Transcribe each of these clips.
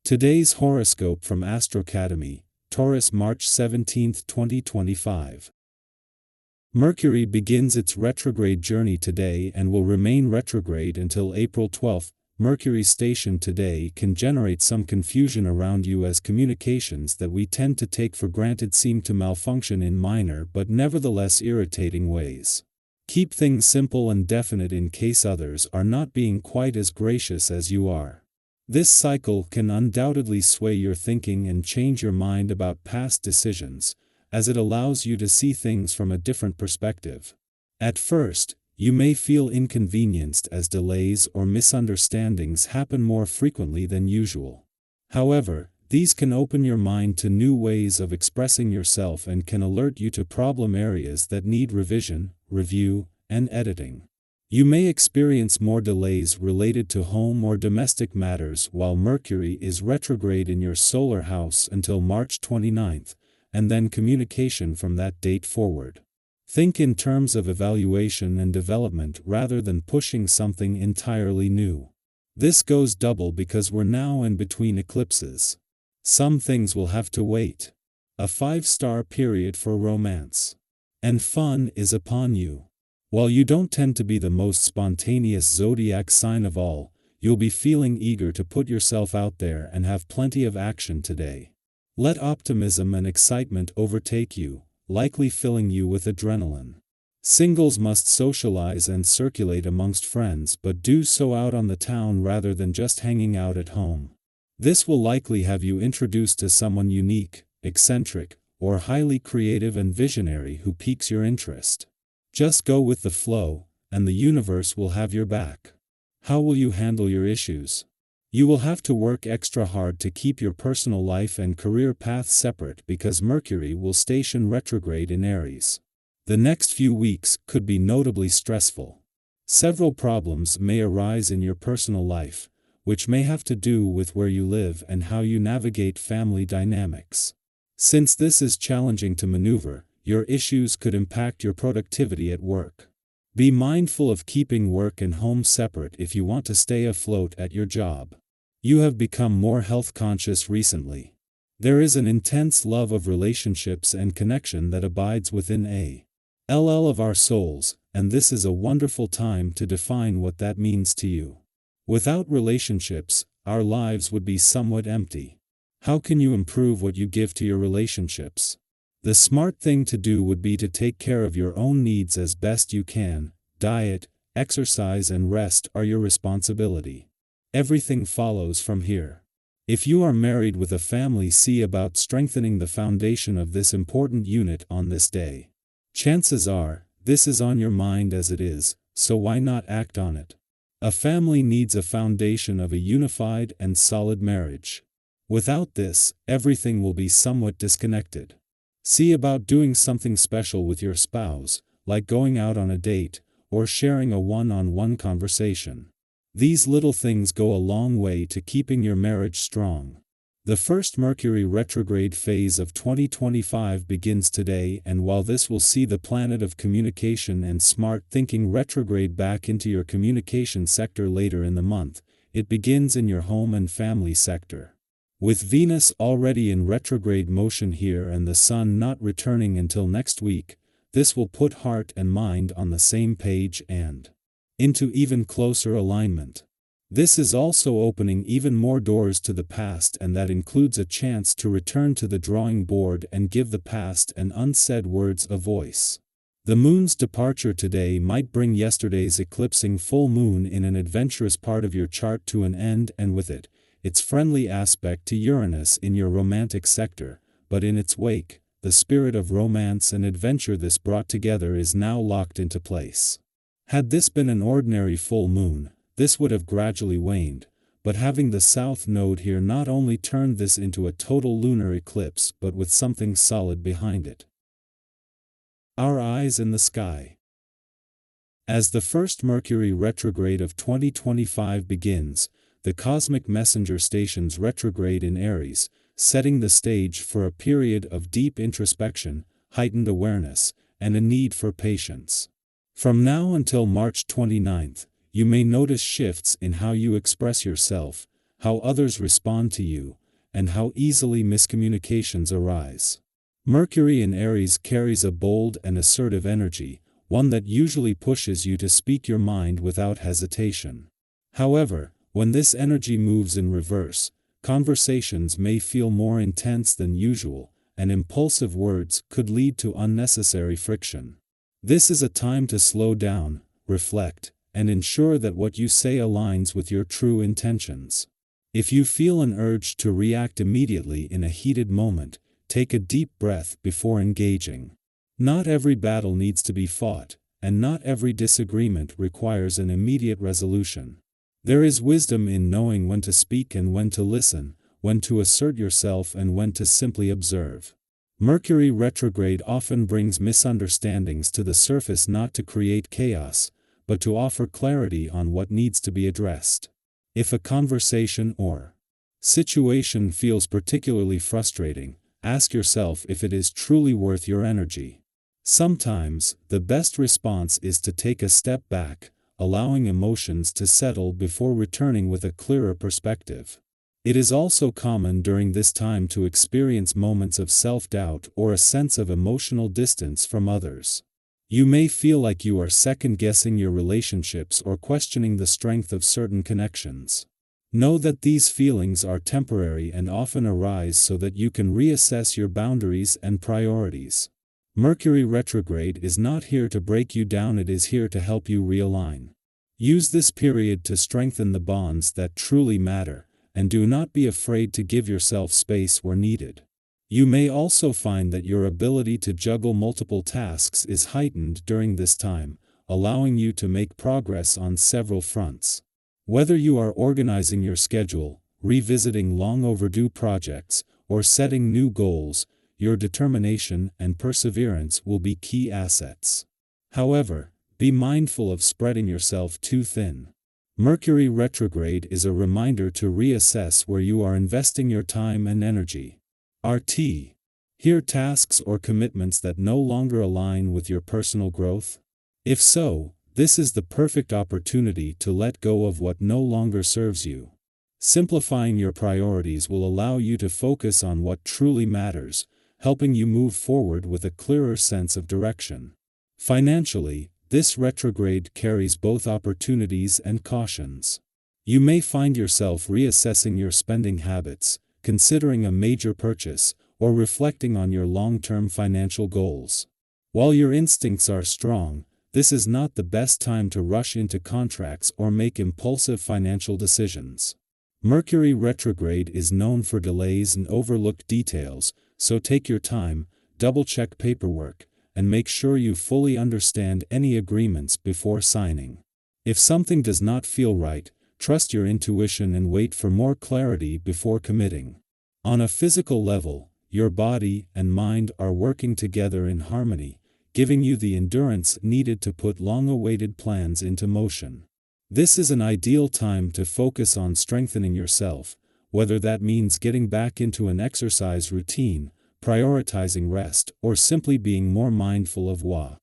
Today's horoscope from Astrocademy, Taurus March 17, 2025. Mercury begins its retrograde journey today and will remain retrograde until April 12. Mercury's station today can generate some confusion around you as communications that we tend to take for granted seem to malfunction in minor but nevertheless irritating ways. Keep things simple and definite in case others are not being quite as gracious as you are. This cycle can undoubtedly sway your thinking and change your mind about past decisions, as it allows you to see things from a different perspective. At first, you may feel inconvenienced as delays or misunderstandings happen more frequently than usual. However, these can open your mind to new ways of expressing yourself and can alert you to problem areas that need revision, review, and editing. You may experience more delays related to home or domestic matters while Mercury is retrograde in your solar house until March 29, and then communication from that date forward. Think in terms of evaluation and development rather than pushing something entirely new. This goes double because we're now in between eclipses. Some things will have to wait. A 5-star period for romance and fun is upon you. While you don't tend to be the most spontaneous zodiac sign of all, you'll be feeling eager to put yourself out there and have plenty of action today. Let optimism and excitement overtake you, likely filling you with adrenaline. Singles must socialize and circulate amongst friends, but do so out on the town rather than just hanging out at home. This will likely have you introduced to someone unique, eccentric, or highly creative and visionary who piques your interest. Just go with the flow, and the universe will have your back. How will you handle your issues? You will have to work extra hard to keep your personal life and career path separate because Mercury will station retrograde in Aries. The next few weeks could be notably stressful. Several problems may arise in your personal life, which may have to do with where you live and how you navigate family dynamics. Since this is challenging to maneuver, your issues could impact your productivity at work. Be mindful of keeping work and home separate if you want to stay afloat at your job. You have become more health conscious recently. There is an intense love of relationships and connection that abides within a LL of our souls, and this is a wonderful time to define what that means to you. Without relationships, our lives would be somewhat empty. How can you improve what you give to your relationships? The smart thing to do would be to take care of your own needs as best you can. Diet, exercise and rest are your responsibility. Everything follows from here. If you are married with a family, see about strengthening the foundation of this important unit on this day. Chances are, this is on your mind as it is, so why not act on it? A family needs a foundation of a unified and solid marriage. Without this, everything will be somewhat disconnected. See about doing something special with your spouse, like going out on a date, or sharing a one-on-one conversation. These little things go a long way to keeping your marriage strong. The first Mercury retrograde phase of 2025 begins today, and while this will see the planet of communication and smart thinking retrograde back into your communication sector later in the month, it begins in your home and family sector. With Venus already in retrograde motion here and the Sun not returning until next week, this will put heart and mind on the same page and into even closer alignment. This is also opening even more doors to the past, and that includes a chance to return to the drawing board and give the past and unsaid words a voice. The moon's departure today might bring yesterday's eclipsing full moon in an adventurous part of your chart to an end, and with it, its friendly aspect to Uranus in your romantic sector, but in its wake, the spirit of romance and adventure this brought together is now locked into place. Had this been an ordinary full moon, this would have gradually waned, but having the south node here not only turned this into a total lunar eclipse but with something solid behind it. Our eyes in the sky. As the first Mercury retrograde of 2025 begins, the cosmic messenger stations retrograde in Aries, setting the stage for a period of deep introspection, heightened awareness, and a need for patience. From now until March 29, you may notice shifts in how you express yourself, how others respond to you, and how easily miscommunications arise. Mercury in Aries carries a bold and assertive energy, one that usually pushes you to speak your mind without hesitation. However, when this energy moves in reverse, conversations may feel more intense than usual, and impulsive words could lead to unnecessary friction. This is a time to slow down, reflect, and ensure that what you say aligns with your true intentions. If you feel an urge to react immediately in a heated moment, take a deep breath before engaging. Not every battle needs to be fought, and not every disagreement requires an immediate resolution. There is wisdom in knowing when to speak and when to listen, when to assert yourself and when to simply observe. Mercury retrograde often brings misunderstandings to the surface, not to create chaos, but to offer clarity on what needs to be addressed. If a conversation or situation feels particularly frustrating, ask yourself if it is truly worth your energy. Sometimes, the best response is to take a step back, allowing emotions to settle before returning with a clearer perspective. It is also common during this time to experience moments of self-doubt or a sense of emotional distance from others. You may feel like you are second-guessing your relationships or questioning the strength of certain connections. Know that these feelings are temporary and often arise so that you can reassess your boundaries and priorities. Mercury retrograde is not here to break you down, it is here to help you realign. Use this period to strengthen the bonds that truly matter, and do not be afraid to give yourself space where needed. You may also find that your ability to juggle multiple tasks is heightened during this time, allowing you to make progress on several fronts. Whether you are organizing your schedule, revisiting long overdue projects, or setting new goals, your determination and perseverance will be key assets. However, be mindful of spreading yourself too thin. Mercury retrograde is a reminder to reassess where you are investing your time and energy. RT. Here tasks or commitments that no longer align with your personal growth? If so, this is the perfect opportunity to let go of what no longer serves you. Simplifying your priorities will allow you to focus on what truly matters, helping you move forward with a clearer sense of direction. Financially, this retrograde carries both opportunities and cautions. You may find yourself reassessing your spending habits, considering a major purchase, or reflecting on your long-term financial goals. While your instincts are strong, this is not the best time to rush into contracts or make impulsive financial decisions. Mercury retrograde is known for delays and overlooked details, so take your time, double-check paperwork, and make sure you fully understand any agreements before signing. If something does not feel right, trust your intuition and wait for more clarity before committing. On a physical level, your body and mind are working together in harmony, giving you the endurance needed to put long-awaited plans into motion. This is an ideal time to focus on strengthening yourself, whether that means getting back into an exercise routine, prioritizing rest, or simply being more mindful of what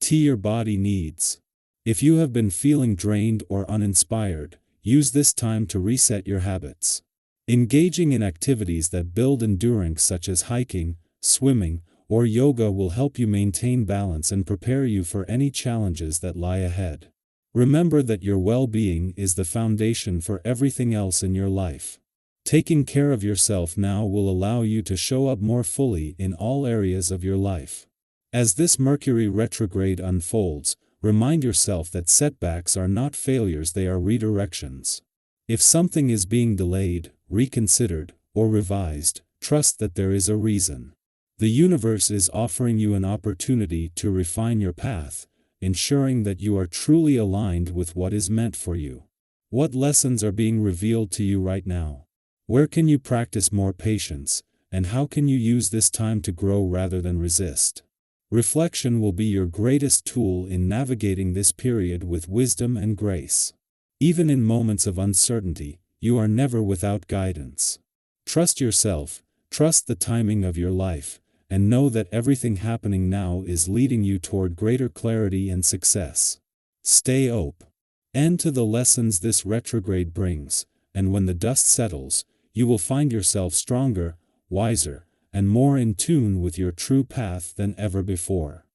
your body needs. If you have been feeling drained or uninspired, use this time to reset your habits. Engaging in activities that build endurance such as hiking, swimming, or yoga will help you maintain balance and prepare you for any challenges that lie ahead. Remember that your well-being is the foundation for everything else in your life. Taking care of yourself now will allow you to show up more fully in all areas of your life. As this Mercury retrograde unfolds, remind yourself that setbacks are not failures, they are redirections. If something is being delayed, reconsidered, or revised, trust that there is a reason. The universe is offering you an opportunity to refine your path, ensuring that you are truly aligned with what is meant for you. What lessons are being revealed to you right now? Where can you practice more patience, and how can you use this time to grow rather than resist? Reflection will be your greatest tool in navigating this period with wisdom and grace. Even in moments of uncertainty, you are never without guidance. Trust yourself, trust the timing of your life, and know that everything happening now is leading you toward greater clarity and success. Stay open to the lessons this retrograde brings, and when the dust settles, you will find yourself stronger, wiser, and more in tune with your true path than ever before.